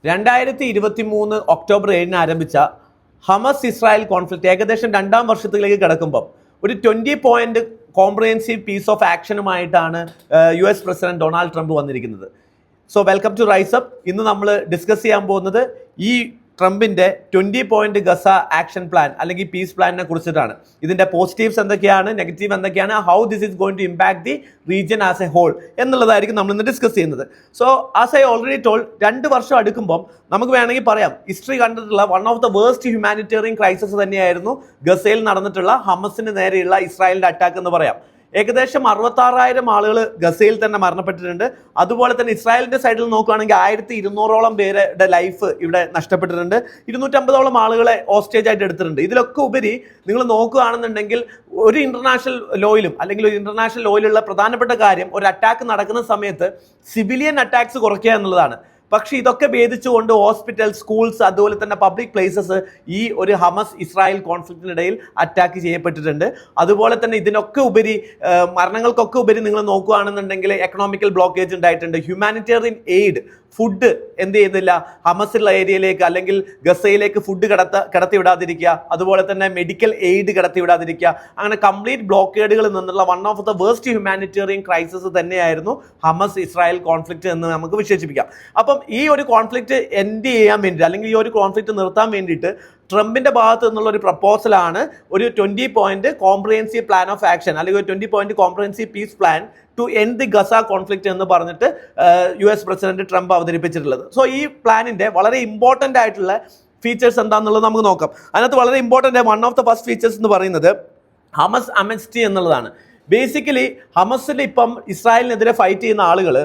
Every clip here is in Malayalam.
2023 ഒക്ടോബർ 7 ആരംഭിച്ച ഹമസ് ഇസ്രായേൽ കോൺഫ്ലിക്റ്റ് ഏകദേശം 2ാം വർഷത്തിലേക്ക് കിടക്കുമ്പോൾ ഒരു 20 പോയിന്റ് കോംപ്രിഹെൻസീവ് പീസ് ഓഫ് ആക്ഷനുമായിട്ടാണ് US പ്രസിഡന്റ് ഡൊണാൾഡ് ട്രംപ് വന്നിരിക്കുന്നത്. So welcome to rise up. ഇന്ന് നമ്മൾ ഡിസ്കസ് ചെയ്യാൻ പോകുന്നത് ഈ ട്രംപിന്റെ 20 പോയിന്റ് ഗസ ആക്ഷൻ പ്ലാൻ അല്ലെങ്കിൽ പീസ് പ്ലാനിനെ കുറിച്ചിട്ടാണ്. ഇതിന്റെ പോസിറ്റീവ്സ് എന്തൊക്കെയാണ്, നെഗറ്റീവ് എന്തൊക്കെയാണ്, how this is going to impact the region as a whole എന്നുള്ളതായിരിക്കും നമ്മൾ ഇന്ന് ഡിസ്കസ് ചെയ്യുന്നത്. So as I already told, 2 വർഷം അടുക്കുമ്പം നമുക്ക് വേണമെങ്കിൽ പറയാം ഹിസ്റ്ററി കണ്ടിട്ടുള്ള one of the worst humanitarian crisis തന്നെയായിരുന്നു ഗസയിൽ നടന്നിട്ടുള്ള ഹമസിന് നേരെയുള്ള ഇസ്രായേലിന്റെ അറ്റാക്ക് എന്ന് പറയാം. ഏകദേശം 66,000 ആളുകൾ ഗസയിൽ തന്നെ മരണപ്പെട്ടിട്ടുണ്ട്. അതുപോലെ തന്നെ ഇസ്രായേലിന്റെ സൈഡിൽ നോക്കുകയാണെങ്കിൽ 1200ഓളം പേരുടെ ലൈഫ് ഇവിടെ നഷ്ടപ്പെട്ടിട്ടുണ്ട്. 250ഓളം ആളുകളെ ഹോസ്റ്റേജ് ആയിട്ട് എടുത്തിട്ടുണ്ട്. ഇതിലൊക്കെ ഉപരി നിങ്ങൾ നോക്കുകയാണെന്നുണ്ടെങ്കിൽ ഒരു ഇന്റർനാഷണൽ ലോയിലും അല്ലെങ്കിൽ ഒരു ഇന്റർനാഷണൽ ലോയിലുള്ള പ്രധാനപ്പെട്ട കാര്യം ഒരു അറ്റാക്ക് നടക്കുന്ന സമയത്ത് സിവിലിയൻ അറ്റാക്സ് കുറയ്ക്കുക എന്നുള്ളതാണ്. പക്ഷേ ഇതൊക്കെ ഭേദിച്ചുകൊണ്ട് ഹോസ്പിറ്റൽ, സ്കൂൾസ്, അതുപോലെ തന്നെ പബ്ലിക് പ്ലേസസ് ഈ ഒരു ഹമസ് ഇസ്രായേൽ കോൺഫ്ലിക്റ്റിനിടയിൽ അറ്റാക്ക് ചെയ്യപ്പെട്ടിട്ടുണ്ട്. അതുപോലെ തന്നെ ഇതിനൊക്കെ ഉപരി മരണങ്ങൾക്കൊക്കെ ഉപരി നിങ്ങൾ നോക്കുകയാണെന്നുണ്ടെങ്കിൽ എക്കണോമിക്കൽ ബ്ലോക്കേജ് ഉണ്ടായിട്ടുണ്ട്. ഹ്യൂമാനിറ്റേറിയൻ എയ്ഡ്, ഫുഡ് എന്ത് ചെയ്യുന്നില്ല, ഹമസുള്ള ഏരിയയിലേക്ക് അല്ലെങ്കിൽ ഗസയിലേക്ക് ഫുഡ് കടത്തിവിടാതിരിക്കുക, അതുപോലെ തന്നെ മെഡിക്കൽ എയ്ഡ് കടത്തിവിടാതിരിക്കുക, അങ്ങനെ കംപ്ലീറ്റ് ബ്ലോക്കേഡുകളിൽ നിന്നുള്ള one of the worst humanitarian crisis തന്നെയായിരുന്നു ഹമസ് ഇസ്രായേൽ കോൺഫ്ലിക്റ്റ് എന്ന് നമുക്ക് വിശേഷിപ്പിക്കാം. അപ്പം ഈ ഒരു കോൺഫ്ലിക്റ്റ് എൻഡ് ചെയ്യാൻ വേണ്ടിയിട്ട് അല്ലെങ്കിൽ ഈ ഒരു കോൺഫ്ലിക്റ്റ് നിർത്താൻ വേണ്ടിയിട്ട് ട്രംപിന്റെ ഭാഗത്ത് നിന്നുള്ള ഒരു പ്രപ്പോസലാണ് ഒരു 20 point comprehensive plan of action അല്ലെങ്കിൽ ഒരു 20 point comprehensive peace plan to end the Gaza conflict എന്ന് പറഞ്ഞിട്ട് US പ്രസിഡന്റ് ട്രംപ് അവതരിപ്പിച്ചിട്ടുള്ളത്. സോ ഈ പ്ലാനിന്റെ വളരെ ഇമ്പോർട്ടൻ്റ് ആയിട്ടുള്ള ഫീച്ചേഴ്സ് എന്താണെന്നുള്ളത് നമുക്ക് നോക്കാം. അതിനകത്ത് വളരെ important one of the first features എന്ന് പറയുന്നത് ഹമസ് അമൻസ്റ്റി എന്നുള്ളതാണ്. ബേസിക്കലി ഹമസിൽ ഇപ്പം ഇസ്രായേലിനെതിരെ ഫൈറ്റ് ചെയ്യുന്ന ആളുകൾ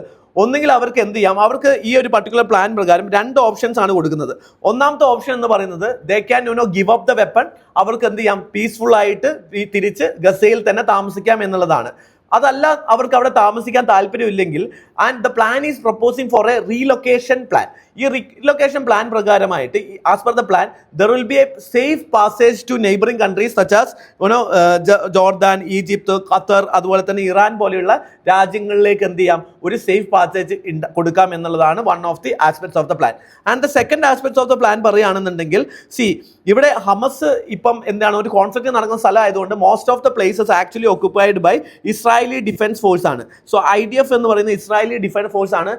ഒന്നുകിൽ അവർക്ക് എന്ത് ചെയ്യാം, അവർക്ക് ഈ ഒരു പർട്ടിക്കുലർ പ്ലാൻ പ്രകാരം 2 ഓപ്ഷൻസ് ആണ് കൊടുക്കുന്നത്. ഒന്നാമത്തെ ഓപ്ഷൻ എന്ന് പറയുന്നത് they can give up the weapon, അവർക്ക് എന്ത് ചെയ്യാം, പീസ്ഫുൾ ആയിട്ട് തിരിച്ച് ഗസയിൽ തന്നെ താമസിക്കാം എന്നുള്ളതാണ്. അതല്ല, അവർക്ക് അവിടെ താമസിക്കാൻ താല്പര്യമില്ലെങ്കിൽ and the plan is proposing for a relocation plan. ഈ റീലൊക്കേഷൻ പ്ലാൻ പ്രകാരമായിട്ട് as per the plan there will be a safe passage to neighbouring countries such as Jordan, Egypt, Qatar, അതുപോലെ തന്നെ ഇറാൻ പോലെയുള്ള രാജ്യങ്ങളിലേക്ക് എന്ത് ചെയ്യാം, ഒരു സേഫ് പാസേജ് കൊടുക്കാം എന്നുള്ളതാണ് one of the aspects of the plan. And the second aspects of the plan പറയുകയാണെന്നുണ്ടെങ്കിൽ ഇവിടെ ഹമസ് ഇപ്പം എന്താണ് ഒരു കോൺഫ്ലിക്റ്റ് നടക്കുന്ന സ്ഥലം ആയതുകൊണ്ട് most of the places actually occupied by Israeli defence force ആണ്. സോ IDF എന്ന് പറയുന്ന ഇസ്രായേലി ഡിഫൻസ് ഫോഴ്സ് ആണ്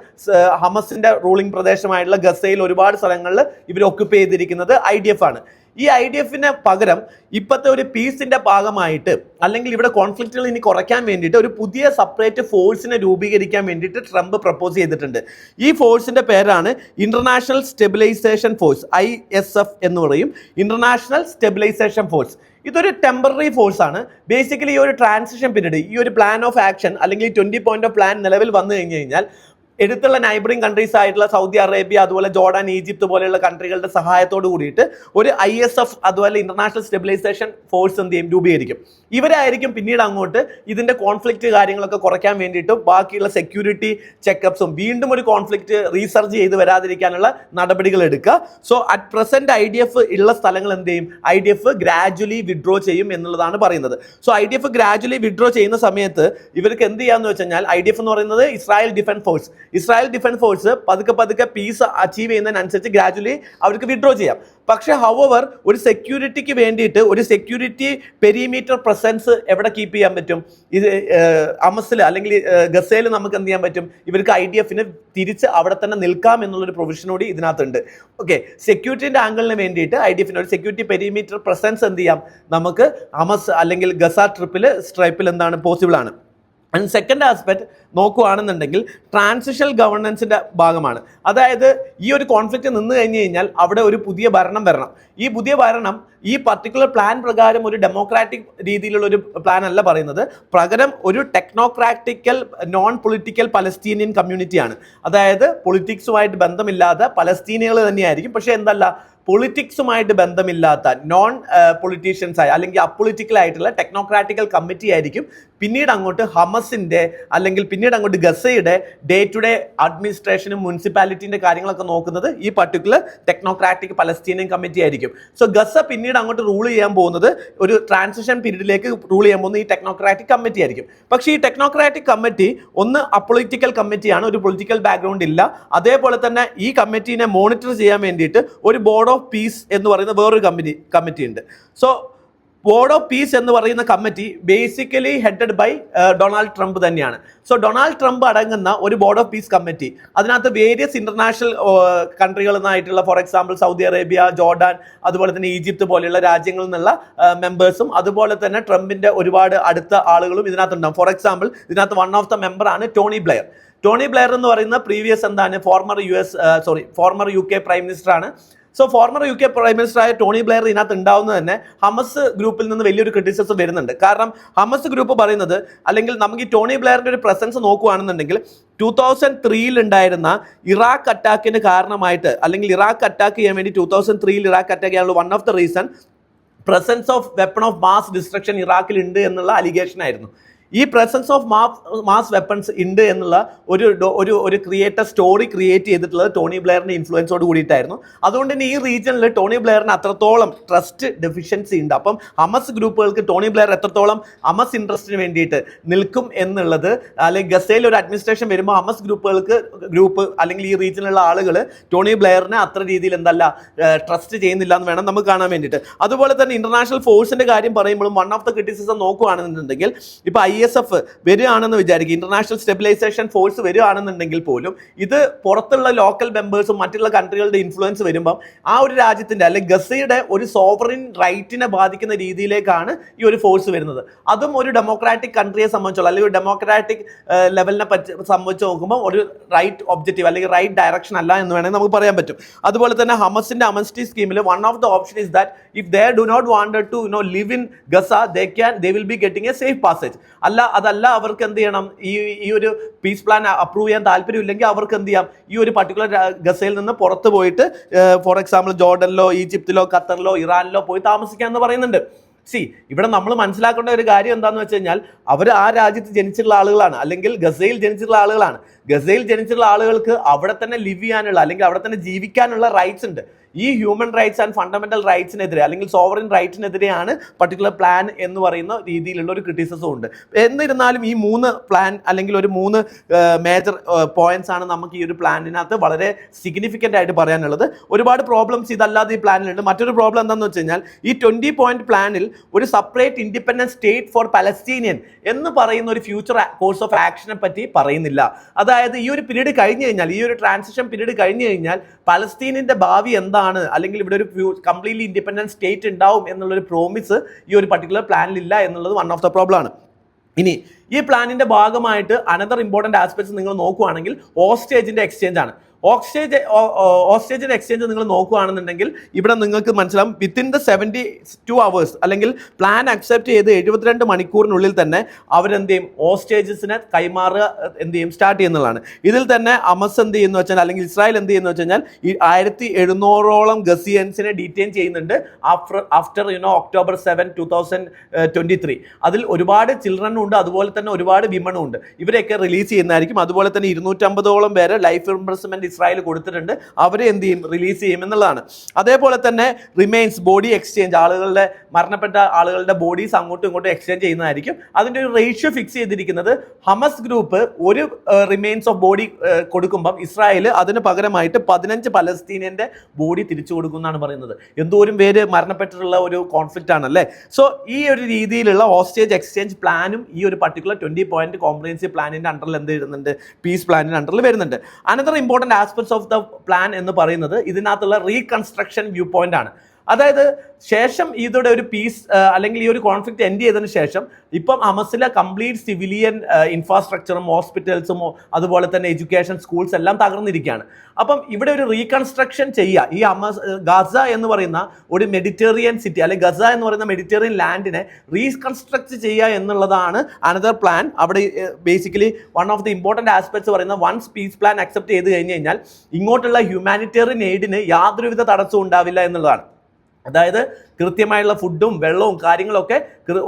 ഹമസിന്റെ റൂളിംഗ് പ്രദേശമായിട്ടുള്ള ഗസയിൽ ഒരുപാട് സ്ഥലങ്ങളിൽ ഇവർ ഒക്യുപ്പൈ ചെയ്തിരിക്കുന്നത് IDF ആണ്. ഈ IDFന് പകരം ഇപ്പോഴത്തെ ഒരു പീസിന്റെ ഭാഗമായിട്ട് അല്ലെങ്കിൽ ഇവിടെ കോൺഫ്ലിക്റ്റുകൾ ഇനി കുറയ്ക്കാൻ വേണ്ടിയിട്ട് ഒരു പുതിയ സെപ്പറേറ്റ് ഫോഴ്സിനെ രൂപീകരിക്കാൻ വേണ്ടിയിട്ട് ട്രംപ് പ്രപ്പോസ് ചെയ്തിട്ടുണ്ട്. ഈ ഫോഴ്സിന്റെ പേരാണ് ഇന്റർനാഷണൽ സ്റ്റെബിലൈസേഷൻ ഫോഴ്സ്, ISF എന്ന് പറയും, ഇന്റർനാഷണൽ സ്റ്റെബിലൈസേഷൻ ഫോഴ്സ്. ഇതൊരു ടെമ്പററി ഫോഴ്സ് ആണ്. ബേസിക്കലി ഈ ഒരു ട്രാൻസിഷൻ പീരീഡ്, ഈ ഒരു പ്ലാൻ ഓഫ് ആക്ഷൻ അല്ലെങ്കിൽ 20 പോയിന്റ് ഓഫ് പ്ലാൻ നിലവിൽ വന്നു കഴിഞ്ഞു കഴിഞ്ഞാൽ എടുത്തുള്ള നൈബറിംഗ് കൺട്രീസ് ആയിട്ടുള്ള സൗദി അറേബ്യ, അതുപോലെ ജോർഡാൻ, ഈജിപ്ത് പോലെയുള്ള കൺട്രികളുടെ സഹായത്തോട് കൂടിയിട്ട് ഒരു ISF അതുപോലെ ഇന്റർനാഷണൽ സ്റ്റെബിലൈസേഷൻ ഫോഴ്സ് എന്ത് ചെയ്യും, രൂപീകരിക്കും. ഇവരായിരിക്കും പിന്നീട് അങ്ങോട്ട് ഇതിന്റെ കോൺഫ്ലിക്റ്റ് കാര്യങ്ങളൊക്കെ കുറയ്ക്കാൻ വേണ്ടിയിട്ടും ബാക്കിയുള്ള സെക്യൂരിറ്റി ചെക്കപ്സും വീണ്ടും ഒരു കോൺഫ്ലിക്റ്റ് റീസർച്ച് ചെയ്ത് വരാതിരിക്കാനുള്ള നടപടികൾ എടുക്കുക. സോ അറ്റ് പ്രസന്റ് IDF ഉള്ള സ്ഥലങ്ങൾ എന്ത് ചെയ്യും, IDF ഗ്രാജുവലി വിഡ്രോ ചെയ്യും എന്നുള്ളതാണ് പറയുന്നത്. സോ IDF ഗ്രാജുവലി വിഡ്രോ ചെയ്യുന്ന സമയത്ത് ഇവർക്ക് എന്ത് ചെയ്യാന്ന് വെച്ച് കഴിഞ്ഞാൽ IDF എന്ന് പറയുന്നത് Israel defence force, Israel defence force പതുക്കെ പീസ് അച്ചീവ് ചെയ്യുന്നതിനനുസരിച്ച് ഗ്രാജുവലി അവർക്ക് വിഡ്രോ ചെയ്യാം. പക്ഷേ ഹൗവർ ഒരു സെക്യൂരിറ്റിക്ക് വേണ്ടിയിട്ട് ഒരു സെക്യൂരിറ്റി പെരിമീറ്റർ പ്രസൻസ് എവിടെ കീപ്പ് ചെയ്യാൻ പറ്റും, ഇത് ഹമസിൽ അല്ലെങ്കിൽ ഗസയിൽ നമുക്ക് എന്ത് ചെയ്യാൻ പറ്റും, ഇവർക്ക് IDFന് തിരിച്ച് അവിടെ തന്നെ നിൽക്കാം എന്നുള്ളൊരു പ്രൊവിഷൻ കൂടി ഇതിനകത്തുണ്ട്. ഓക്കെ, സെക്യൂരിറ്റിന്റെ ആംഗിളിന് വേണ്ടിയിട്ട് IDFന് ഒരു സെക്യൂരിറ്റി പെരിമീറ്റർ പ്രസൻസ് എന്ത് ചെയ്യാം, നമുക്ക് ഹമസ് അല്ലെങ്കിൽ ഗസ സ്ട്രൈപ്പിൽ എന്താണ് പോസിബിൾ ആണ്. ആൻഡ് സെക്കൻഡ് ആസ്പെക്ട് നോക്കുകയാണെന്നുണ്ടെങ്കിൽ ട്രാൻസിഷണൽ ഗവർണൻസിന്റെ ഭാഗമാണ്. അതായത് ഈ ഒരു കോൺഫ്ലിക്റ്റ് നിന്ന് കഴിഞ്ഞ് കഴിഞ്ഞാൽ അവിടെ ഒരു പുതിയ ഭരണം വരണം. ഈ പുതിയ ഭരണം ഈ പർട്ടിക്കുലർ പ്ലാൻ പ്രകാരം ഒരു ഡെമോക്രാറ്റിക് രീതിയിലുള്ള ഒരു പ്ലാൻ അല്ല പറയുന്നത്, പകരം ഒരു ടെക്നോക്രാറ്റിക്കൽ നോൺ പൊളിറ്റിക്കൽ പലസ്തീനിയൻ കമ്മ്യൂണിറ്റിയാണ്. അതായത് പൊളിറ്റിക്സുമായിട്ട് ബന്ധമില്ലാതെ പലസ്തീനികൾ തന്നെയായിരിക്കും. പക്ഷേ എന്തല്ല, പൊളിറ്റിക്സുമായിട്ട് ബന്ധമില്ലാത്ത നോൺ പൊളിറ്റീഷ്യൻസ് ആയ അല്ലെങ്കിൽ അപ്പൊളിറ്റിക്കൽ ആയിട്ടുള്ള ടെക്നോക്രാറ്റിക്കൽ കമ്മിറ്റി ആയിരിക്കും പിന്നീട് അങ്ങോട്ട് ഹമസിന്റെ അല്ലെങ്കിൽ പിന്നീട് അങ്ങോട്ട് ഗസയുടെ ഡേ ടു ഡേ അഡ്മിനിസ്ട്രേഷനും മുനിസിപ്പാലിറ്റിന്റെ കാര്യങ്ങളൊക്കെ നോക്കുന്നത് ഈ പർട്ടിക്കുലർ ടെക്നോക്രാറ്റിക് പലസ്തീനിയൻ കമ്മിറ്റി ആയിരിക്കും. സോ ഗസ പിന്നീട് അങ്ങോട്ട് റൂൾ ചെയ്യാൻ പോകുന്നത് ഒരു ട്രാൻസിഷൻ പീരീഡിലേക്ക് റൂൾ ചെയ്യാൻ പോകുന്ന ഈ ടെക്നോക്രാറ്റിക് കമ്മിറ്റി ആയിരിക്കും. പക്ഷേ ഈ ടെക്നോക്രാറ്റിക് കമ്മിറ്റി ഒന്ന് അപ്പൊളിറ്റിക്കൽ കമ്മിറ്റിയാണ്, ഒരു പൊളിറ്റിക്കൽ ബാക്ക്ഗ്രൗണ്ട് ഇല്ല. അതേപോലെ തന്നെ ഈ കമ്മിറ്റീനെ മോണിറ്റർ ചെയ്യാൻ വേണ്ടിയിട്ട് ഒരു ബോർഡ് ഓഫ് പീസ് എന്ന് പറയുന്ന വേറൊരു കമ്മിറ്റി ഉണ്ട്. സോ ബോർഡ് ഓഫ് പീസ് എന്ന് പറയുന്ന committee basically headed by Donald Trump തന്നെയാണ്. സോ ഡൊണാൾഡ് ട്രംപ് അടങ്ങുന്ന ഒരു ബോർഡ് ഓഫ് പീസ് കമ്മിറ്റി, അതിനകത്ത് വേരിയസ് ഇന്റർനാഷണൽ കൺട്രികളിൽ നിന്നായിട്ടുള്ള, for example Saudi Arabia, Jordan, അതുപോലെ തന്നെ ഈജിപ്ത് പോലെയുള്ള രാജ്യങ്ങളിൽ നിന്നുള്ള മെമ്പേഴ്സും അതുപോലെ തന്നെ ട്രംപിന്റെ ഒരുപാട് അടുത്ത ആളുകളും ഇതിനകത്തുണ്ടാവും. ഫോർ എക്സാമ്പിൾ ഇതിനകത്ത് വൺ ഓഫ് ദ മെമ്പർ ആണ് ടോണി ബ്ലെയർ. ടോണി ബ്ലെയർ എന്ന് പറയുന്ന previous former U K prime minister ആണ്. So former U K prime minister ആയ ടോണി ബ്ലെയർ ഇതിനകത്ത് ഉണ്ടാവുന്നത് തന്നെ ഹമസ് ഗ്രൂപ്പിൽ നിന്ന് വലിയൊരു ക്രിറ്റിസിസം വരുന്നുണ്ട്. കാരണം ഹമസ് ഗ്രൂപ്പ് പറയുന്നത്, അല്ലെങ്കിൽ നമുക്ക് ഈ ടോണി ബ്ലെയറിന്റെ ഒരു പ്രസൻസ് നോക്കുകയാണെന്നുണ്ടെങ്കിൽ 2003 ഉണ്ടായിരുന്ന ഇറാഖ് അറ്റാക്കിന് കാരണമായിട്ട്, അല്ലെങ്കിൽ ഇറാഖ് അറ്റാക്ക് ചെയ്യാൻ വേണ്ടി 2003 ഇറാഖ് അറ്റാക്ക് ചെയ്യാനുള്ള one of the reason presence of weapon of mass destruction ഇറാഖിൽ ഉണ്ട് എന്നുള്ള അലിഗേഷൻ ആയിരുന്നു. ഈ പ്രസൻസ് ഓഫ് മാസ് വെപ്പൺസ് ഉണ്ട് എന്നുള്ള ഒരു സ്റ്റോറി ക്രിയേറ്റ് ചെയ്തിട്ടുള്ളത് ടോണി ബ്ലെയറിന്റെ ഇൻഫ്ലുവൻസോട് കൂടിയിട്ടായിരുന്നു. അതുകൊണ്ട് തന്നെ ഈ റീജിയനിൽ ടോണി ബ്ലെയറിന് അത്രത്തോളം ട്രസ്റ്റ് ഡെഫിഷ്യൻസി ഉണ്ട്. അപ്പം ഹമസ് ഗ്രൂപ്പുകൾക്ക് ടോണി ബ്ലെയർ എത്രത്തോളം ഹമസ് ഇൻട്രസ്റ്റിന് വേണ്ടിയിട്ട് നിൽക്കും എന്നുള്ളത്, അല്ലെങ്കിൽ ഗസയിൽ ഒരു അഡ്മിനിസ്ട്രേഷൻ വരുമ്പോൾ ഹമസ് ഗ്രൂപ്പ് അല്ലെങ്കിൽ ഈ റീജിയനിലുള്ള ആളുകൾ ടോണി ബ്ലെയറിനെ അത്ര രീതിയിൽ ട്രസ്റ്റ് ചെയ്യുന്നില്ല എന്ന് വേണം നമുക്ക് കാണാൻ വേണ്ടിയിട്ട്. അതുപോലെ തന്നെ ഇന്റർനാഷണൽ ഫോഴ്സിന്റെ കാര്യം പറയുമ്പോഴും വൺ ഓഫ് ദ ക്രിറ്റിസിസം നോക്കുകയാണെന്നുണ്ടെങ്കിൽ ഇപ്പൊ ISF വരികയാണെന്ന് വിചാരിക്കും, ഇന്റർനാഷണൽ സ്റ്റെബിലൈസേഷൻ ഫോഴ്സ് വരികയാണെന്നുണ്ടെങ്കിൽ പോലും ഇത് പുറത്തുള്ള ലോക്കൽ മെമ്പേഴ്സും മറ്റുള്ള കൺട്രികളുടെ ഇൻഫ്ലുവൻസ് വരുമ്പം ആ ഒരു രാജ്യത്തിന്റെ അല്ലെങ്കിൽ ഗസയുടെ ഒരു സോവറിൻ റൈറ്റിനെ ബാധിക്കുന്ന രീതിയിലേക്കാണ് ഈ ഒരു ഫോഴ്സ് വരുന്നത്. അതും ഒരു ഡെമോക്രാറ്റിക് കൺട്രിയെ സംബന്ധിച്ചുള്ള, അല്ലെങ്കിൽ ഒരു ഡെമോക്രാറ്റിക് ലെവലിനെ സംബന്ധിച്ച് നോക്കുമ്പോൾ ഒരു റൈറ്റ് ഒബ്ജക്റ്റീവ് അല്ലെങ്കിൽ റൈറ്റ് ഡയറക്ഷൻ അല്ല എന്ന് വേണമെങ്കിൽ നമുക്ക് പറയാൻ പറ്റും. അതുപോലെ തന്നെ ഹമസിന്റെ അമൻസ്റ്റി സ്കീമിൽ one of the option is that if they do not wanted to live in Gaza they will be getting a safe passage. അതല്ല അവർക്ക് എന്ത് ചെയ്യണം, ഈ ഒരു പീസ് പ്ലാൻ അപ്രൂവ് ചെയ്യാൻ താല്പര്യമില്ലെങ്കിൽ അവർക്ക് എന്ത് ചെയ്യാം, ഈ ഒരു പർട്ടിക്കുലർ ഗസയിൽ നിന്ന് പുറത്ത് പോയിട്ട് ഫോർ എക്സാമ്പിൾ ജോർഡനിലോ ഈജിപ്തിലോ ഖത്തറിലോ ഇറാനിലോ പോയി താമസിക്കാമെന്ന് പറയുന്നുണ്ട്. ഇവിടെ നമ്മൾ മനസ്സിലാക്കേണ്ട ഒരു കാര്യം എന്താണെന്ന് വെച്ച് കഴിഞ്ഞാൽ അവർ ആ രാജ്യത്ത് ജനിച്ചിട്ടുള്ള ആളുകളാണ്, അല്ലെങ്കിൽ ഗസയിൽ ജനിച്ചിട്ടുള്ള ആളുകളാണ്. ഗസയിൽ ജനിച്ചിട്ടുള്ള ആളുകൾക്ക് അവിടെ തന്നെ ലിവ് ചെയ്യാനുള്ള, അല്ലെങ്കിൽ അവിടെ തന്നെ ജീവിക്കാനുള്ള റൈറ്റ്സ് ഉണ്ട്. ഈ ഹ്യൂമൻ റൈറ്റ്സ് ആൻഡ് ഫണ്ടമെന്റൽ റൈറ്റ്സിനെതിരെ, അല്ലെങ്കിൽ സോവറിൻ റൈറ്റ്സിനെതിരെയാണ് പർട്ടിക്കുലർ പ്ലാൻ എന്ന് പറയുന്ന രീതിയിലുള്ള ഒരു ക്രിറ്റിസിസം ഉണ്ട്. എന്നിരുന്നാലും ഈ 3 പ്ലാൻ അല്ലെങ്കിൽ ഒരു 3 മേജർ പോയിന്റ്സ് ആണ് നമുക്ക് ഈ ഒരു പ്ലാനിനകത്ത് വളരെ സിഗ്നിഫിക്കൻ്റ് ആയിട്ട് പറയാനുള്ളത്. ഒരുപാട് പ്രോബ്ലംസ് ഇതല്ലാതെ ഈ പ്ലാനിലുണ്ട്. മറ്റൊരു പ്രോബ്ലം എന്താണെന്ന് വെച്ച് കഴിഞ്ഞാൽ ഈ 20 പോയിന്റ് പ്ലാനിൽ ഒരു separate independent state for Palestinian എന്ന് പറയുന്ന ഒരു ഫ്യൂച്ചർ കോഴ്സ് ഓഫ് ആക്ഷനെ പറ്റി പറയുന്നില്ല. അതായത് ഈ ഒരു പീരീഡ് കഴിഞ്ഞു കഴിഞ്ഞാൽ, ഈ ഒരു ട്രാൻസിഷൻ പീരീഡ് കഴിഞ്ഞു കഴിഞ്ഞാൽ പലസ്തീനിന്റെ ഭാവി എന്താണ്, അല്ലെങ്കിൽ ഇവിടെ ഒരു കംപ്ലീറ്റ്ലി ഇൻഡിപെൻഡന്റ് സ്റ്റേറ്റ് ഉണ്ടാവും എന്നുള്ളൊരു പ്രോമിസ് ഈ ഒരു പർട്ടിക്കുലർ പ്ലാനിലില്ല എന്നുള്ളത് വൺ ഓഫ് ദ പ്രോബ്ലം ആണ്. ഇനി ഈ പ്ലാനിന്റെ ഭാഗമായിട്ട് അനദർ ഇമ്പോർട്ടന്റ് ആസ്പെക്ട്സ് നിങ്ങൾ നോക്കുകയാണെങ്കിൽ ഹോസ്റ്റേജിന്റെ എക്സ്ചേഞ്ച് ആണ്. ഹോസ്റ്റേജിന്റെ എക്സ്ചേഞ്ച് നിങ്ങൾ നോക്കുകയാണെന്നുണ്ടെങ്കിൽ ഇവിടെ നിങ്ങൾക്ക് മനസ്സിലാവും, വിത്തിൻ ദ 72 hours അല്ലെങ്കിൽ പ്ലാൻ അക്സെപ്റ്റ് ചെയ്ത് 72 മണിക്കൂറിനുള്ളിൽ തന്നെ അവരെന്ത് ചെയ്യും, ഹോസ്റ്റേജസിനെ കൈമാറുക എന്ത് ചെയ്യും, സ്റ്റാർട്ട് ചെയ്യുന്നതാണ്. ഇതിൽ തന്നെ ഹമസ് എന്ത് ചെയ്യുന്നു വെച്ചാൽ, അല്ലെങ്കിൽ ഇസ്രായേൽ എന്ത് ചെയ്യുന്നു വെച്ച് കഴിഞ്ഞാൽ ഈ 1700ഓളം ഗസിയൻസിനെ ഡീറ്റെയിൻ ചെയ്യുന്നുണ്ട് ആഫ്റ്റർ ഒക്ടോബർ 7, 2023. അതിൽ ഒരുപാട് ചിൽഡ്രനും ഉണ്ട്, അതുപോലെ തന്നെ ഒരുപാട് വിമണും ഉണ്ട്. ഇവരെയൊക്കെ റിലീസ് ചെയ്യുന്നതായിരിക്കും. അതുപോലെ തന്നെ 250ഓളം പേര് ലൈഫ് ഇംപ്രസ്മെന്റ് ഇസ്രായേൽ കൊടുത്തിട്ടുണ്ട്, അവരെ എന്ത് ചെയ്യും, റിലീസ് ചെയ്യും എന്നുള്ളതാണ്. അതേപോലെ തന്നെ റിമെയിൻസ് ബോഡി എക്സ്ചേഞ്ച്, മരണപ്പെട്ട ആളുകളുടെ ബോഡീസ് അങ്ങോട്ടും ഇങ്ങോട്ടും എക്സ്ചേഞ്ച് ചെയ്യുന്നതായിരിക്കും. അതിന്റെ ഒരു റേഷ്യോ ഫിക്സ് ചെയ്തിരിക്കുന്നത് ഹമസ് ഗ്രൂപ്പ് ഒരു റിമെയിൻസ് ഓഫ് ബോഡി കൊടുക്കുമ്പം ഇസ്രായേൽ അതിന് പകരമായിട്ട് 15 പലസ്തീനിയന്റെ ബോഡി തിരിച്ചു കൊടുക്കുമെന്നാണ് പറയുന്നത്. എന്തോരം പേര് മരണപ്പെട്ടിട്ടുള്ള ഒരു കോൺഫ്ലിക്റ്റ് ആണല്ലേ. സോ ഈ ഒരു രീതിയിലുള്ള ഹോസ്റ്റേജ് എക്സ്ചേഞ്ച് പ്ലാനും ഈ ഒരു പർട്ടിക്കുലർ 20 പോയിന്റ് കോംപ്രിഹെൻസീവ് പ്ലാനിന്റെ അണ്ടറിൽ എന്ത് വരുന്നുണ്ട്, പീസ് പ്ലാനിന്റെ അണ്ടറിൽ വരുന്നുണ്ട്. Another important aspects of the plan എന്ന് പറയുന്നത് ഇതിനകത്തുള്ള റീകൺസ്ട്രക്ഷൻ വ്യൂ പോയിന്റ് ആണ്. അതായത് ശേഷം ഇതോടെ ഒരു പീസ് അല്ലെങ്കിൽ ഈ ഒരു കോൺഫ്ലിക്റ്റ് എൻഡ് ചെയ്തതിന് ശേഷം ഇപ്പം ഹമസിലെ കംപ്ലീറ്റ് സിവിലിയൻ ഇൻഫ്രാസ്ട്രക്ചറും ഹോസ്പിറ്റൽസും അതുപോലെ തന്നെ എഡ്യൂക്കേഷൻ സ്കൂൾസ് എല്ലാം തകർന്നിരിക്കുകയാണ്. അപ്പം ഇവിടെ ഒരു റീകൺസ്ട്രക്ഷൻ ചെയ്യുക, ഈ ഗസ എന്ന് പറയുന്ന ഒരു മെഡിറ്ററേനിയൻ സിറ്റി അല്ലെങ്കിൽ ഗസ എന്ന് പറയുന്ന മെഡിറ്ററേനിയൻ ലാൻഡിനെ റീകൺസ്ട്രക്ട് ചെയ്യുക എന്നുള്ളതാണ് അനദർ പ്ലാൻ. അവിടെ basically one of the important aspects പറയുന്ന വൺസ് പീസ് പ്ലാൻ അക്സെപ്റ്റ് ചെയ്ത് കഴിഞ്ഞ് കഴിഞ്ഞാൽ ഇങ്ങോട്ടുള്ള ഹ്യൂമാനിറ്റേറിയൻ എയ്ഡിന് യാതൊരുവിധ തടസ്സവും ഉണ്ടാവില്ല എന്നുള്ളതാണ്. അതായത് കൃത്യമായുള്ള ഫുഡും വെള്ളവും കാര്യങ്ങളൊക്കെ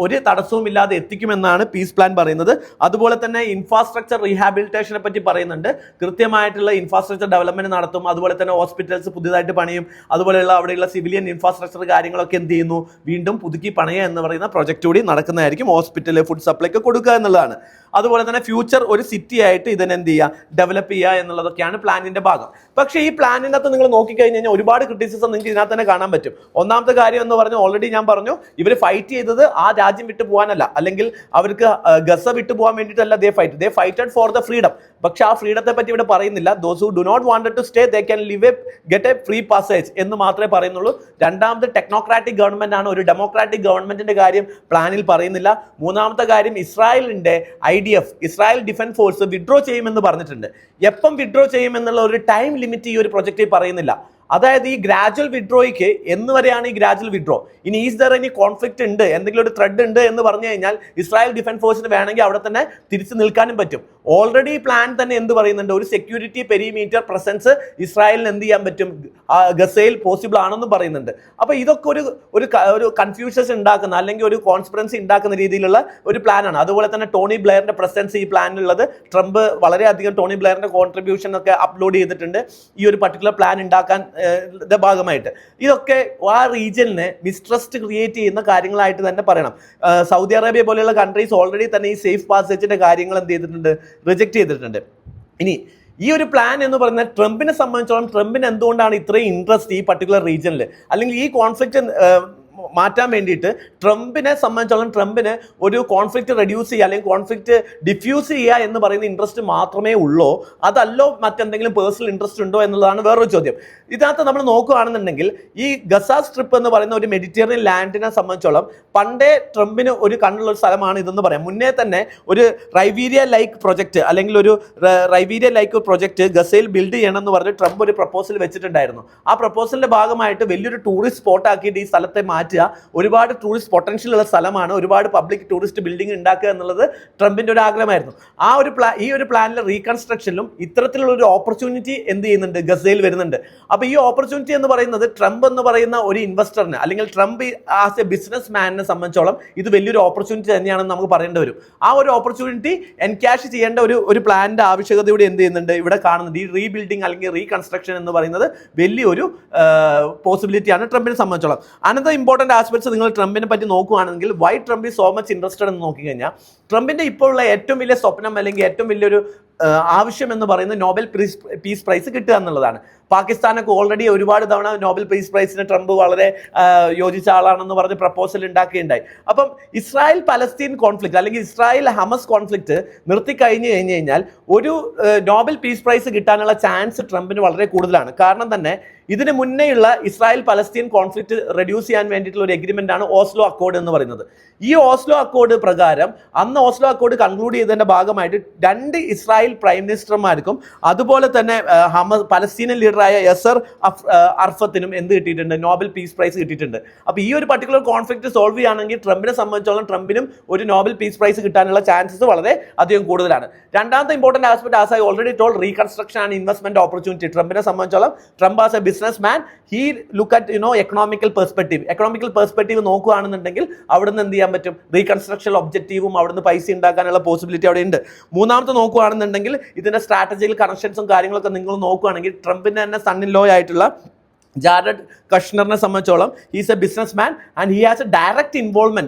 ഒരു തടസ്സവും ഇല്ലാതെ എത്തിക്കുമെന്നാണ് പീസ് പ്ലാൻ പറയുന്നത്. അതുപോലെ തന്നെ ഇൻഫ്രാസ്ട്രക്ചർ റീഹാബിലിറ്റേഷനെ പറ്റി പറയുന്നുണ്ട്. കൃത്യമായിട്ടുള്ള ഇൻഫ്രാസ്ട്രക്ചർ ഡെവലപ്മെന്റ് നടത്തും. അതുപോലെ തന്നെ ഹോസ്പിറ്റൽസ് പുതിയതായിട്ട് പണിയും. അതുപോലെയുള്ള അവിടെയുള്ള സിവിലിയൻ ഇൻഫ്രാസ്ട്രക്ചർ കാര്യങ്ങളൊക്കെ എന്ത് ചെയ്യുന്നു, വീണ്ടും പുതുക്കി പണിയുക എന്ന് പറയുന്ന പ്രൊജക്ട് കൂടി നടക്കുന്നതായിരിക്കും. ഹോസ്പിറ്റൽ ഫുഡ് സപ്ലൈ ഒക്കെ കൊടുക്കുക എന്നുള്ളതാണ്. അതുപോലെ തന്നെ ഫ്യൂച്ചർ ഒരു സിറ്റി ആയിട്ട് ഇതിനെ എന്ത് ചെയ്യുക, ഡെവലപ്പ് ചെയ്യുക എന്നുള്ളതൊക്കെയാണ് പ്ലാനിന്റെ ഭാഗം. പക്ഷേ ഈ പ്ലാനിനകത്ത് നിങ്ങൾ നോക്കിക്കഴിഞ്ഞ് കഴിഞ്ഞാൽ ഒരുപാട് ക്രിറ്റിസിസം നിങ്ങൾക്ക് ഇതിനകത്ത് തന്നെ കാണാൻ പറ്റും. ഒന്നാമത്തെ കാര്യം എന്ന് പറഞ്ഞു, ഓൾറെഡി ഞാൻ പറഞ്ഞു, ഇവർ ഫൈറ്റ് ചെയ്തത് ആ രാജ്യം വിട്ടു പോകാനല്ല, അല്ലെങ്കിൽ അവർക്ക് ഗസ വിട്ടു പോകാൻ വേണ്ടിയിട്ടല്ല. They fighted for the freedom. പക്ഷെ ആ ഫ്രീഡത്തെ പറ്റി ഇവിടെ പറയുന്നില്ല. Those who do not wanted to stay they can get a free passage എന്ന് മാത്രമേ പറയുന്നുള്ളൂ. രണ്ടാമത്തെ ടെക്നോക്രാറ്റിക് ഗവൺമെന്റ് ആണ്, ഒരു ഡെമോക്രാറ്റിക് ഗവൺമെന്റിന്റെ കാര്യം പ്ലാനിൽ പറയുന്നില്ല. മൂന്നാമത്തെ കാര്യം ഇസ്രായേലിന്റെ ഇസ്രായേൽ ഡിഫൻസ് ഫോഴ്സ് വിഡ്രോ ചെയ്യുമെന്ന് പറഞ്ഞിട്ടുണ്ട്. എപ്പം വിഡ്രോ ചെയ്യുമെന്നുള്ള ഒരു ടൈം ലിമിറ്റ് ഈ ഒരു പ്രൊജക്റ്റിൽ പറയുന്നില്ല. അതായത് ഈ ഗ്രാജുവൽ വിഡ്രോയ്ക്ക് എന്ന് വരെയാണ് ഈ ഗ്രാജുവൽ വിഡ്രോ. ഇനി ഈസ് ദർ എനി കോൺഫ്ലിക്റ്റ് ഉണ്ട്, എന്തെങ്കിലും ഒരു ത്രെഡ് ഉണ്ട് എന്ന് പറഞ്ഞു കഴിഞ്ഞാൽ ഇസ്രായേൽ ഡിഫൻസ് ഫോഴ്സിന് വേണമെങ്കിൽ അവിടെ തന്നെ തിരിച്ചു നിൽക്കാനും പറ്റും. ഓൾറെഡി പ്ലാൻ തന്നെ എന്ത് പറയുന്നുണ്ട്, ഒരു സെക്യൂരിറ്റി പെരിമീറ്റർ പ്രസൻസ് ഇസ്രായേലിന് എന്ത് ചെയ്യാൻ പറ്റും, ഗസയിൽ പോസിബിൾ ആണെന്നും പറയുന്നുണ്ട്. അപ്പോൾ ഇതൊക്കെ ഒരു കൺഫ്യൂഷൻസ് ഉണ്ടാക്കുന്ന അല്ലെങ്കിൽ ഒരു കോൺസ്പിറൻസി ഉണ്ടാക്കുന്ന രീതിയിലുള്ള ഒരു പ്ലാനാണ്. അതുപോലെ തന്നെ ടോണി ബ്ലെയറിന്റെ പ്രസൻസ് ഈ പ്ലാനിലുള്ളത്. ട്രംപ് വളരെയധികം ടോണി ബ്ലെയറിന്റെ കോൺട്രിബ്യൂഷൻ ഒക്കെ അപ്ലോഡ് ചെയ്തിട്ടുണ്ട് ഈ ഒരു പർട്ടിക്കുലർ പ്ലാൻ ഉണ്ടാക്കാൻ ഭാഗമായിട്ട്. ഇതൊക്കെ ആ റീജിയനിനെ മിസ്ട്രസ്റ്റ് ക്രിയേറ്റ് ചെയ്യുന്ന കാര്യങ്ങളായിട്ട് തന്നെ പറയണം. സൗദി അറേബ്യ പോലെയുള്ള കൺട്രീസ് ഓൾറെഡി തന്നെ ഈ സേഫ് പാസേജിന്റെ കാര്യങ്ങൾ എന്ത് ചെയ്തിട്ടുണ്ട്, റിജക്ട് ചെയ്തിട്ടുണ്ട്. ഇനി ഈ ഒരു പ്ലാൻ എന്ന് പറയുന്നത് ട്രംപിനെ സംബന്ധിച്ചോളം ട്രംപിന് എന്തുകൊണ്ടാണ് ഇത്രയും ഇൻട്രസ്റ്റ് ഈ പർട്ടിക്കുലർ റീജിയനിൽ, അല്ലെങ്കിൽ ഈ കോൺഫ്ലിക്റ്റ് മാറ്റാൻ വേണ്ടിയിട്ട് ട്രംപിനെ സംബന്ധിച്ചോളം ട്രംപിന് ഒരു കോൺഫ്ലിക്റ്റ് റെഡ്യൂസ് ചെയ്യുക അല്ലെങ്കിൽ കോൺഫ്ലിക്റ്റ് ഡിഫ്യൂസ് ചെയ്യുക എന്ന് പറയുന്ന ഇൻട്രസ്റ്റ് മാത്രമേ ഉള്ളൂ, അതല്ലോ മറ്റെന്തെങ്കിലും പേഴ്സണൽ ഇൻട്രസ്റ്റ് ഉണ്ടോ എന്നുള്ളതാണ് വേറൊരു ചോദ്യം. ഇതിനകത്ത് നമ്മൾ നോക്കുകയാണെന്നുണ്ടെങ്കിൽ ഈ ഗസ സ്ട്രിപ്പ് എന്ന് പറയുന്ന ഒരു മെഡിറ്ററേനിയൻ ലാൻഡിനെ സംബന്ധിച്ചോളം പണ്ടേ ട്രംപിന് ഒരു കണ്ണുള്ള ഒരു സ്ഥലമാണ് ഇതെന്ന് പറയാം. മുന്നേ തന്നെ ഒരു റൈബീരിയ ലൈക്ക് പ്രൊജക്ട് അല്ലെങ്കിൽ ഒരു റൈബീരിയ ലൈക്ക് പ്രൊജക്ട് ഗസയിൽ ബിൽഡ് ചെയ്യണം എന്ന് പറഞ്ഞ് ട്രംപ് ഒരു പ്രപ്പോസൽ വെച്ചിട്ടുണ്ടായിരുന്നു. ആ പ്രപ്പോസലിന്റെ ഭാഗമായിട്ട് വലിയൊരു ടൂറിസ്റ്റ് സ്പോട്ട് ആക്കിയിട്ട് ഈ സ്ഥലത്തെ മാറ്റുക, ഒരുപാട് ടൂറിസ്റ്റ് പൊട്ടൻഷ്യൽ ഉള്ള സ്ഥലമാണ്, ഒരുപാട് പബ്ലിക് ടൂറിസ്റ്റ് ബിൽഡിംഗ് ഉണ്ടാക്കുക എന്നുള്ളത് ട്രംപിന്റെ ഒരു ആഗ്രഹമായിരുന്നു. ഈ ഒരു പ്ലാനിലെ റീകൺസ്ട്രക്ഷനിലും ഇത്തരത്തിലുള്ള ഒരു ഓപ്പർച്യൂണിറ്റി എന്ത് ചെയ്യുന്നുണ്ട്, ഗസയിൽ വരുന്നുണ്ട്. അപ്പൊ ഈ ഓപ്പർച്യൂണിറ്റി എന്ന് പറയുന്നത് ട്രംപ് എന്ന് പറയുന്ന ഒരു ഇൻവെസ്റ്ററിന് അല്ലെങ്കിൽ ട്രംപ് ആസ് എ ബിസിനസ് മാനിനെ സംബന്ധിച്ചോളം ഇത് വലിയൊരു ഓപ്പർച്യൂണിറ്റി തന്നെയാണെന്ന് നമുക്ക് പറയേണ്ടി വരും. ആ ഒരു ഓപ്പർച്യൂണിറ്റി എൻക്യാഷ് ചെയ്യേണ്ട ഒരു പ്ലാനിന്റെ ആവശ്യകതയോടെ എന്ത് ചെയ്യുന്നുണ്ട് ഇവിടെ കാണുന്നുണ്ട്. ഈ റീബിൽഡിംഗ് അല്ലെങ്കിൽ റീകൺസ്ട്രക്ഷൻ എന്ന് പറയുന്നത് വലിയൊരു പോസിബിലിറ്റിയാണ് ട്രംപിനെ സംബന്ധിച്ചോളം. അനദർ ഇമ്പോർട്ടന്റ് ആസ്പെക്ട്സ് നിങ്ങൾ ട്രംപിനെ പറ്റി നോക്കുകയാണെങ്കിൽ why Trump is so much interested എന്ന് നോക്കിക്കഴിഞ്ഞാൽ ട്രംപിന്റെ ഇപ്പോഴുള്ള ഏറ്റവും വലിയ സ്വപ്നം അല്ലെങ്കിൽ ഏറ്റവും വലിയൊരു ആവശ്യം എന്ന് പറയുന്നത് നോബൽ പീസ് പ്രൈസ് കിട്ടുക എന്നുള്ളതാണ്. പാകിസ്ഥാനൊക്കെ ഓൾറെഡി ഒരുപാട് തവണ നോബൽ പീസ് പ്രൈസിന് ട്രംപ് വളരെ യോജിച്ച ആളാണെന്ന് പറഞ്ഞ് പ്രപ്പോസൽ ഉണ്ടാക്കുകയുണ്ടായി. അപ്പം ഇസ്രായേൽ പലസ്തീൻ കോൺഫ്ലിക്റ്റ് അല്ലെങ്കിൽ ഇസ്രായേൽ ഹമസ് കോൺഫ്ലിക്റ്റ് നിർത്തിക്കഴിഞ്ഞ് കഴിഞ്ഞാൽ ഒരു നോബൽ പീസ് പ്രൈസ് കിട്ടാനുള്ള ചാൻസ് ട്രംപിന് വളരെ കൂടുതലാണ്. കാരണം തന്നെ ഇതിന് മുന്നേയുള്ള ഇസ്രായേൽ പലസ്തീൻ കോൺഫ്ലിക്റ്റ് റെഡ്യൂസ് ചെയ്യാൻ വേണ്ടിയിട്ടുള്ള ഒരു എഗ്രിമെന്റ് ആണ് ഓസ്ലോ അക്കോർഡ് എന്ന് പറയുന്നത്. ഈ ഓസ്ലോ അക്കോർഡ് പ്രകാരം അന്ന് ഓസ്ലോ അക്കോർഡ് കൺക്ലൂഡ് ചെയ്തതിന്റെ ഭാഗമായിട്ട് 2 ഇസ്രായേൽ പ്രൈം മിനിസ്റ്റർമാർക്കും അതുപോലെ തന്നെ പലസ്തീനിയൻ ലീഡറായ യസർ അർഫത്തിനും എന്ത് കിട്ടിയിട്ടുണ്ട്, നോബൽ പീസ് പ്രൈസ് കിട്ടിയിട്ടുണ്ട്. അപ്പോൾ ഈ ഒരു പർട്ടിക്കുലർ കോൺഫ്ലിക്റ്റ് സോൾവ് ചെയ്യുകയാണെങ്കിൽ ട്രംപിനെ സംബന്ധിച്ചോളം ട്രംപിനും ഒരു നോബൽ പീസ് പ്രൈസ് കിട്ടാനുള്ള ചാൻസസ് വളരെ അധികം കൂടുതലാണ്. രണ്ടാമത്തെ important aspect as I already told reconstruction and investment opportunity. ട്രംപിനെ സംബന്ധിച്ചോളം Trump as A business man he look at economical perspective നോക്കുകയാണെന്നുണ്ടെങ്കിൽ അവിടുന്ന് എന്ത് ചെയ്യാൻ പറ്റും, റീകൺസ്ട്രക്ഷൻ ഒബ്ജക്റ്റീവും അവിടുന്ന് പൈസ ഉണ്ടാക്കാനുള്ള പോസിബിലിറ്റി അവിടെ ഉണ്ട്. മൂന്നാമത്തെ നോക്കുകയാണെന്നുണ്ടെങ്കിൽ ഇതിന്റെ സ്ട്രാറ്റജിക്കൽ കണക്ഷൻസും കാര്യങ്ങളൊക്കെ നിങ്ങൾ നോക്കുകയാണെങ്കിൽ ട്രംപിന്റെ തന്നെ സൺ ഇൻ ലോ ആയിട്ടുള്ള ജാരഡ് കഷ്ണറിനെ സംബന്ധിച്ചോളം he's A business man and he has A direct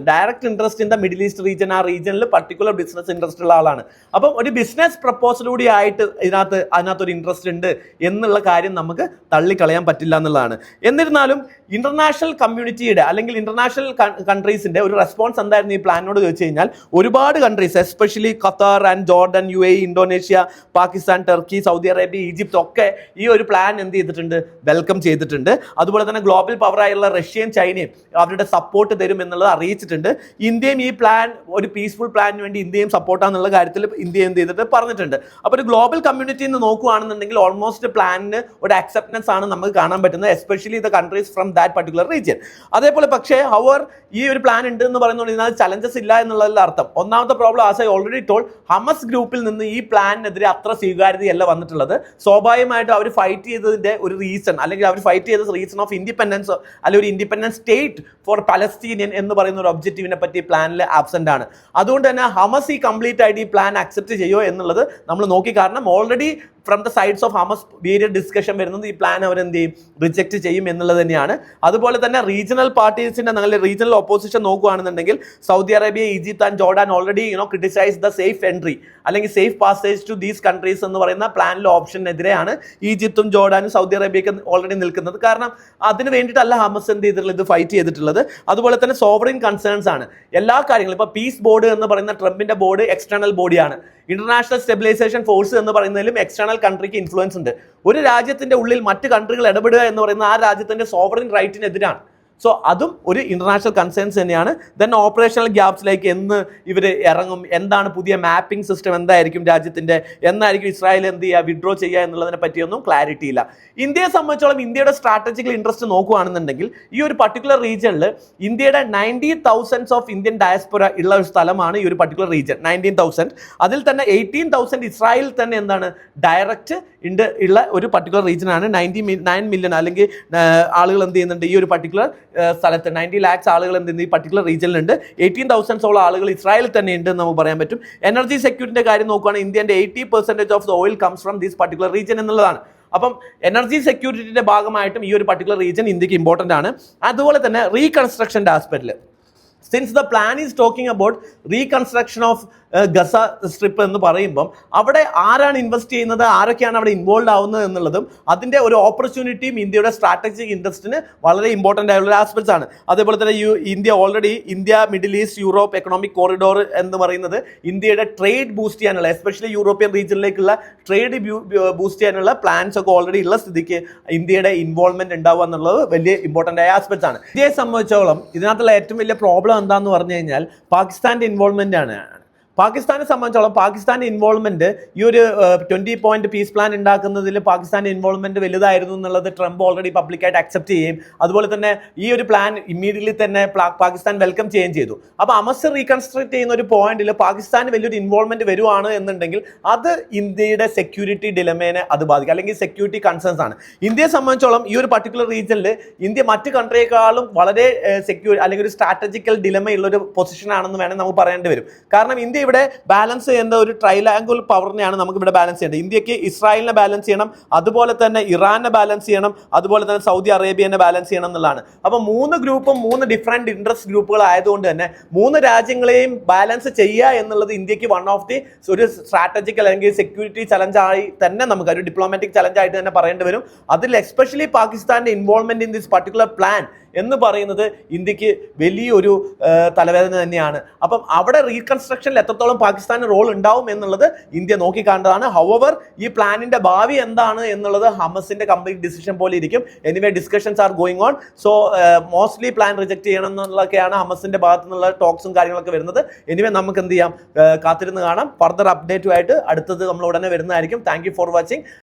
interest in the middle east region. ആ റീജിയനിൽ പർട്ടിക്കുലർ ബിസിനസ് ഇൻട്രസ്റ്റ് ഉള്ള ആളാണ്. അപ്പം ഒരു ബിസിനസ് പ്രപ്പോസലൂടെ ആയിട്ട് അതിനകത്തൊരു ഇൻട്രസ്റ്റ് ഉണ്ട് എന്നുള്ള കാര്യം നമുക്ക് തള്ളിക്കളയാൻ പറ്റില്ല എന്നുള്ളതാണ്. എന്നിരുന്നാലും ഇന്റർനാഷണൽ കമ്മ്യൂണിറ്റിയുടെ അല്ലെങ്കിൽ ഇന്റർനാഷണൽ കൺട്രീസിന്റെ ഒരു റെസ്പോൺസ് എന്തായിരുന്നു ഈ പ്ലാനിനോട് ചോദിച്ചു കഴിഞ്ഞാൽ ഒരുപാട് countries especially Qatar and Jordan, UAE, Indonesia, Pakistan, Turkey, Saudi Arabia, Egypt ഒക്കെ ഈ ഒരു പ്ലാൻ എന്ത് ചെയ്തിട്ടുണ്ട്, വെൽക്കം ചെയ്തിട്ടുണ്ട്. അറിയിച്ചിട്ടുണ്ട്. അതുപോലെ തന്നെ ഗ്ലോബൽ പവറായുള്ള റഷ്യയും ചൈനയും അവരുടെ സപ്പോർട്ട് തരും എന്നുള്ളത് അറിയിച്ചിട്ടുണ്ട്. ഇന്ത്യയും ഈ പ്ലാൻ ഒരു പീസ്ഫുൾ പ്ലാനിന് വേണ്ടി ഇന്ത്യയും സപ്പോർട്ടാന്നുള്ള കാര്യത്തിൽ ഇന്ത്യ എന്ത് ചെയ്തിട്ട് പറഞ്ഞിട്ടുണ്ട്. അപ്പോൾ ഒരു ഗ്ലോബൽ കമ്മ്യൂണിറ്റിയിൽ നിന്ന് നോക്കുകയാണെന്നുണ്ടെങ്കിൽ ഓൾമോസ്റ്റ് പ്ലാനിന് ഒരു അക്സെപ്റ്റൻസ് ആണ് നമുക്ക് കാണാൻ പറ്റുന്നത്, especially the countries from that particular region. അതേപോലെ പക്ഷേ ഹവർ ഈ ഒരു പ്ലാൻ ഉണ്ട് എന്ന് പറയുന്നത് ഇതിനകത്ത് ചലഞ്ചസ് ഇല്ല എന്നുള്ളതിൽ അർത്ഥം. ഒന്നാമത്തെ problem as I already told, Hamas ഗ്രൂപ്പിൽ നിന്ന് ഈ പ്ലാനിനെതിരെ അത്ര സ്വീകാര്യതയല്ല വന്നിട്ടുള്ളത്. സ്വാഭാവികമായിട്ടും അവർ ഫൈറ്റ് ചെയ്തതിന്റെ ഒരു റീസൺ, അല്ലെങ്കിൽ അവർ ഫൈറ്റ് ചെയ്ത റീസൺ ഓഫ് ഇൻഡിപെൻഡൻസ് അല്ലെങ്കിൽ ഒരു ഇൻഡിപെൻഡൻസ് സ്റ്റേറ്റ് ഫോർ പലസ്തീനിയൻ എന്ന് പറയുന്ന ഒരു ഒബ്ജക്റ്റീവിനെ പറ്റി പ്ലാനിൽ ആബ്സെന്റ് ആണ്. അതുകൊണ്ട് തന്നെ ഹമസ് ഈ കംപ്ലീറ്റ് ആയിട്ട് ഈ പ്ലാൻ അക്സെപ്റ്റ് ചെയ്യുമോ എന്നുള്ളത് നമ്മൾ നോക്കി. കാരണം already from the sides of ഹമസ് various discussion വരുന്നത് ഈ പ്ലാൻ അവരെന്ത് ചെയ്യും, റിജക്ട് ചെയ്യും എന്നുള്ളത് തന്നെയാണ്. അതുപോലെ തന്നെ റീജിയണൽ പാർട്ടീസിന്റെ നല്ല റീജിയണൽ ഓപ്പോസിഷൻ നോക്കുകയാണെന്നുണ്ടെങ്കിൽ Saudi Arabia, Egypt and Jordan already criticise the safe entry അല്ലെങ്കിൽ safe passage to these countries എന്ന് പറയുന്ന പ്ലാനിലെ ഓപ്ഷനെതിരെയാണ് ഈജിപ്തും ജോർഡാനും സൗദി അറേബ്യയൊക്കെ ഓൾറെഡി നിൽക്കുന്നത്. കാരണം അതിന് വേണ്ടിയിട്ടല്ല ഹമസ് എന്ത് ചെയ്തിട്ടുള്ളത്, ഇത് ഫൈറ്റ് ചെയ്തിട്ടുള്ളത്. അതുപോലെ തന്നെ സോവറിൻ കൺസേൺസ് ആണ് എല്ലാ കാര്യങ്ങളും. ഇപ്പോൾ പീസ് ബോർഡ് എന്ന് പറയുന്ന ട്രംപിന്റെ ബോർഡ് എക്സ്റ്റേണൽ ബോഡിയാണ്. ഇന്റർനാഷണൽ സ്റ്റെബിലൈസേഷൻ ഫോഴ്സ് എന്ന് പറയുന്നതിലും എക്സ്റ്റേണൽ കൺട്രിക്ക് ഇൻഫ്ലുവൻസ് ഉണ്ട്. ഒരു രാജ്യത്തിന്റെ ഉള്ളിൽ മറ്റ് കൺട്രികൾ ഇടപെടുക എന്ന് പറയുന്നത് ആ രാജ്യത്തിന്റെ സോവറിൻ റൈറ്റിനെതിരാണ്. സോ അതും ഒരു ഇന്റർനാഷണൽ കൺസേൺസ് തന്നെയാണ്. ദെൻ ഓപ്പറേഷണൽ ഗ്യാപ്സിലേക്ക് എന്ന് ഇവർ ഇറങ്ങും, എന്താണ് പുതിയ മാപ്പിംഗ് സിസ്റ്റം എന്തായിരിക്കും രാജ്യത്തിന്റെ, എന്നായിരിക്കും ഇസ്രായേൽ എന്ത് ചെയ്യുക, വിഡ്രോ ചെയ്യുക എന്നുള്ളതിനെ പറ്റിയൊന്നും ക്ലാരിറ്റി ഇല്ല. ഇന്ത്യയെ സംബന്ധിച്ചോളം ഇന്ത്യയുടെ സ്ട്രാറ്റജിക്കൽ ഇൻട്രസ്റ്റ് നോക്കുകയാണെന്നുണ്ടെങ്കിൽ ഈ ഒരു പർട്ടിക്കുലർ റീജിയനിൽ ഇന്ത്യയുടെ 90,000 ഓഫ് ഇന്ത്യൻ ഡയസ്പൊറ ഉള്ള ഒരു സ്ഥലമാണ് ഈ ഒരു പർട്ടിക്കുലർ റീജിയൻ. 19,000 അതിൽ തന്നെ 18,000 ഇസ്രായേൽ തന്നെ എന്താണ് ഡയറക്റ്റ് ഉള്ള ഒരു പർട്ടിക്കുലർ റീജിയനാണ്. 99 മില്യൺ അല്ലെങ്കിൽ ആളുകൾ എന്ത് ചെയ്യുന്നുണ്ട് ഈ ഒരു പർട്ടിക്കുലർ സ്ഥലത്ത്. 90 lakhs ആളുകൾ എന്ത് ചെയ്യുന്നത് ഈ പർട്ടിക്കുലർ റീജിയനിലുണ്ട്. 18,000 ആളുകൾ ഇസ്രായേലിൽ തന്നെ ഉണ്ട് എന്ന് നമുക്ക് പറയാൻ പറ്റും. എനർജി സെക്യൂരിറ്റിന്റെ കാര്യം നോക്കുകയാണെങ്കിൽ ഇന്ത്യന്റെ 80% of the oil comes from this particular region എന്നുള്ളതാണ്. അപ്പം എനർജി സെക്യൂരിറ്റിയുടെ ഭാഗമായിട്ടും ഈ ഒരു പർട്ടിക്കുലർ റീജിയൻ ഇന്ത്യക്ക് ഇമ്പോർട്ടൻ്റ് ആണ്. അതുപോലെ തന്നെ റീകൺസ്ട്രക്ഷൻ്റെ ആസ്പെക്റ്റിൽ, since the plan is talking about reconstruction of Gaza strip എന്ന് പറയുമ്പം അവിടെ ആരാണ് ഇൻവെസ്റ്റ് ചെയ്യുന്നത്, ആരൊക്കെയാണ് അവിടെ ഇൻവോൾവ് ആവുന്നത് എന്നുള്ളതും അതിൻ്റെ ഒരു ഓപ്പർച്യൂണിറ്റിയും ഇന്ത്യയുടെ സ്ട്രാറ്റജിക് ഇൻട്രസ്റ്റിന് വളരെ ഇമ്പോർട്ടൻ്റ് ആയുള്ള ഒരു ആസ്പെക്ട്സ് ആണ്. അതേപോലെ തന്നെ India already India middle east Europe economic corridor എന്ന് പറയുന്നത് ഇന്ത്യയുടെ ട്രേഡ് ബൂസ്റ്റ് ചെയ്യാനുള്ള, എസ്പെഷ്യലി യൂറോപ്യൻ റീജിയനിലേക്കുള്ള ട്രേഡ് ബൂസ്റ്റ് ചെയ്യാനുള്ള പ്ലാൻസ് ഒക്കെ ഓൾറെഡി ഉള്ള സ്ഥിതിക്ക് ഇന്ത്യയുടെ ഇൻവോൾവ്മെന്റ് ഉണ്ടാവുക എന്നുള്ളത് വലിയ ഇമ്പോർട്ടൻ്റ് ആയ ആസ്പെക്ട്സ് ആണ്. ഇന്ത്യയെ സംബന്ധിച്ചോളം ഇതിനകത്തുള്ള ഏറ്റവും വലിയ പ്രോബ്ലം എന്താണെന്ന് പറഞ്ഞു കഴിഞ്ഞാൽ പാകിസ്ഥാന്റെ ഇൻവോൾവ്മെന്റ് ആണ്. പാകിസ്ഥാനെ സംബന്ധിച്ചോളം പാകിസ്ഥാന്റെ ഇൻവോൾവ്മെന്റ് ഈ ഒരു 20 പോയിന്റ് പീസ് പ്ലാൻ ഉണ്ടാക്കുന്നതിൽ പാകിസ്ഥാന്റെ ഇൻവോൾവ്മെന്റ് വലുതായിരുന്നു എന്നുള്ളത് ട്രംപ് ഓൾറെഡി പബ്ലിക്കായിട്ട് അക്സെപ്റ്റ് ചെയ്യുകയും അതുപോലെ തന്നെ ഈ ഒരു പ്ലാൻ ഇമ്മീഡിയറ്റ്ലി തന്നെ പാകിസ്ഥാൻ വെൽക്കം ചെയ്യുകയും ചെയ്തു. അപ്പോൾ ഹമസ് റീകൺസ്ട്രക്ട് ചെയ്യുന്ന ഒരു പോയിന്റിൽ പാകിസ്ഥാന് വലിയൊരു ഇൻവോൾവ്മെന്റ് വരുവാണ് എന്നുണ്ടെങ്കിൽ അത് ഇന്ത്യയുടെ സെക്യൂരിറ്റി ഡിലമേനെ അത് ബാധിക്കും, അല്ലെങ്കിൽ സെക്യൂരിറ്റി കൺസേൺസ് ആണ്. ഇന്ത്യയെ സംബന്ധിച്ചോളം ഈ ഒരു പർട്ടിക്കുലർ റീജിയനിൽ ഇന്ത്യ മറ്റ് കൺട്രിയേക്കാളും വളരെ സെക്യൂർ അല്ലെങ്കിൽ ഒരു സ്ട്രാറ്റജിക്കൽ ഡിലമയുള്ള ഒരു പൊസിഷൻ ആണെന്ന് വേണമെങ്കിൽ നമുക്ക് പറയേണ്ടി വരും. കാരണം ഇന്ത്യ ഇവിടെ ബാലൻസ് ചെയ്യേണ്ട ഒരു ട്രൈലാംഗുലർ പവറിനെയാണ് നമുക്ക് ഇവിടെ ബാലൻസ് ചെയ്യേണ്ടത്. ഇന്ത്യക്ക് ഇസ്രായേലിനെ ബാലൻസ് ചെയ്യണം, അതുപോലെ തന്നെ ഇറാനെ ബാലൻസ് ചെയ്യണം, അതുപോലെ തന്നെ സൗദി അറേബ്യനെ ബാലൻസ് ചെയ്യണം എന്നുള്ളതാണ്. അപ്പോൾ 3 ഗ്രൂപ്പും 3 ഡിഫറെന്റ് ഇൻട്രസ്റ്റ് ഗ്രൂപ്പുകൾ ആയതുകൊണ്ട് തന്നെ 3 രാജ്യങ്ങളെയും ബാലൻസ് ചെയ്യുക എന്നുള്ളത് ഇന്ത്യക്ക് വൺ ഓഫ് ദി ഒരു സ്ട്രാറ്റജിക് അല്ലെങ്കിൽ സെക്യൂരിറ്റി ചലഞ്ചായി തന്നെ നമുക്ക് ഒരു ഡിപ്ലോമാറ്റിക് ചലഞ്ചായിട്ട് തന്നെ പറയേണ്ടി വരും. അതിൽ എസ്പെഷ്യലി പാകിസ്ഥാന്റെ involvement in this particular plan എന്ന് പറയുന്നത് ഇന്ത്യക്ക് വലിയൊരു തലവേദന തന്നെയാണ്. അപ്പം അവിടെ റീകൺസ്ട്രക്ഷനിൽ എത്രത്തോളം പാകിസ്ഥാന് റോൾ ഉണ്ടാവും എന്നുള്ളത് ഇന്ത്യ നോക്കിക്കാണ്ടതാണ്. ഹൗവർ ഈ പ്ലാനിന്റെ ഭാവി എന്താണ് എന്നുള്ളത് ഹമസിന്റെ കംപ്ലീറ്റ് ഡിസിഷൻ പോലെ ഇരിക്കും. Anyway discussions are going on. So mostly plan reject ചെയ്യണം എന്നുള്ളതൊക്കെയാണ് ഹമസിന്റെ ഭാഗത്തു നിന്നുള്ള ടോക്സും കാര്യങ്ങളൊക്കെ വരുന്നത്. എനിവേ നമുക്ക് എന്ത് ചെയ്യാം, കാത്തിരുന്ന് കാണാം. ഫർദർ അപ്ഡേറ്റുമായിട്ട് അടുത്തത് നമ്മൾ ഉടനെ വരുന്നതായിരിക്കും. Thank you for watching.